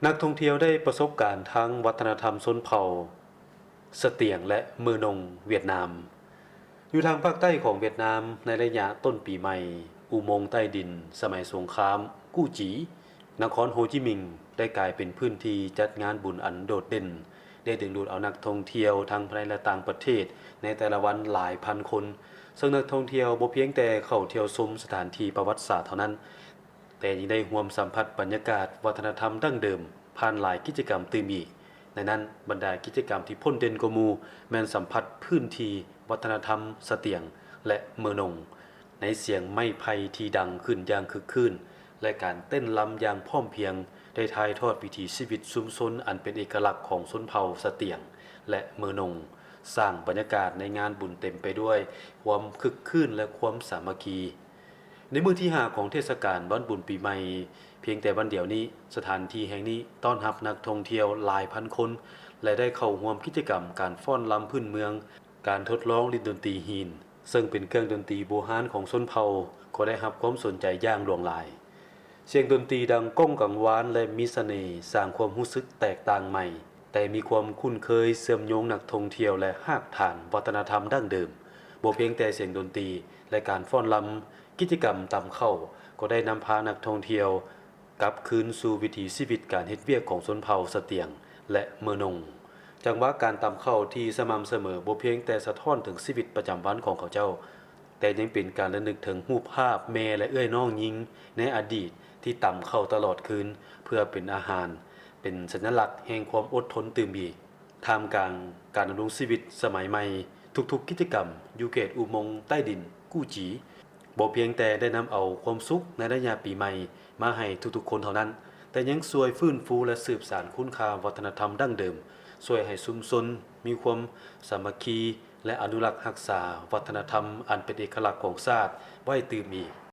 นักท่องเที่ยวได้ประสบการณ์ทั้งวัฒนธรรมชนเผ่าสเตียงและมือนงเวียดนามอยู่ทางภาคใต้ของเวียดนามในระยะต้นปีใหม่อุโมงค์ใต้ดินสมัยสงครามกู้จีนครโฮจิมินห์ได้กลายเป็นพื้นที่จัดงานบุญอันโดดเด่นได้ดึงดูดเอานักท่องเที่ยวทั้งภายในและต่างประเทศในแต่ละวันหลายพันคนซึ่งนักท่องเที่ยวบ่เพียงแต่เข้าเที่ยวชมสถานที่ประวัติศาสตร์เท่านั้นแต่ยังได้ร่วมสัมผัสบรรยากาศวัฒนธรรมดั้งเดิมผ่านหลายกิจกรรมตื่มอีกในนั้นบรรดากิจกรรมที่พ้นเด่นกว่าหมู่แม่นสัมผัสพื้นที่วัฒนธรรมสเตียงและเมือนงในเสียงไม้ไผ่ที่ดังขึ้นอย่างคึกคืนและการเต้นลำอย่างพร้อมเพรียงได้ถ่ายทอดวิถีชีวิตชุมชนอันเป็นเอกลักษณ์ของชนเผ่าสเตียงและเมือนงสร้างบรรยากาศในงานบุญเต็มไปด้วยความคึกคืนและความสามัคคีในมื้อที่5ของเทศกาลวันบุญปีใหม่เพียงแต่วันเดียวนี้สถานที่แห่งนี้ต้อนรับนักท่องเที่ยวหลายพันคนและได้เข้าร่วมกิจกรรมการฟ้อนลำพื้นเมืองการทดลองเล่นดนตรีฮีนซึ่งเป็นเครื่องดนตรีโบราณของชนเผ่าก็ได้รับความสนใจอย่างหลวงหลายเสียงดนตรีดังก้องกังวานและมีเสน่ห์สร้างความรู้สึกแตกต่างใหม่แต่มีความคุ้นเคยเชื่อมโยงนักท่องเที่ยวและรากฐานวัฒนธรรมดั้งเดิมบ่เพียงแต่เสียงดนตรีและการฟ้อนลำกิจกรรมตามเข้าก็ได้นำพานักท่องเที่ยวกลับคืนสู่วิถีชีวิตการเฮ็ดเวียกของชนเผ่าสเตียงและเมือนงจังว่าการตามเข้าที่สม่ำเสมอบ่เพียงแต่สะท้อนถึงชีวิตประจำวันของเขาเจ้าแต่ยังเป็นการระลึกถึงรูปภาพแม่และเอื้อยน้องหญิงในอดีตที่ตามเข้าตลอดคืนเพื่อเป็นอาหารเป็นสัญลักษณ์แห่งความอดทนตื่มอีกท่ามกลางการดำรงชีวิตสมัยใหม่ทุกๆกิจกรรมอยู่เขตอุโมงค์ใต้ดินกู้จีบ่เพียงแต่ได้นำเอาความสุขในระยะปีใหม่มาให้ทุกๆคนเท่านั้นแต่ยังช่วยฟื้นฟูและสืบสานคุณค่าวัฒนธรรมดั้งเดิมช่วยให้ชุมชนมีความสามัคคีและอนุรักษ์รักษาวัฒนธรรมอันเป็นเอกลักษณ์ของชาติไว้ตื่มอีก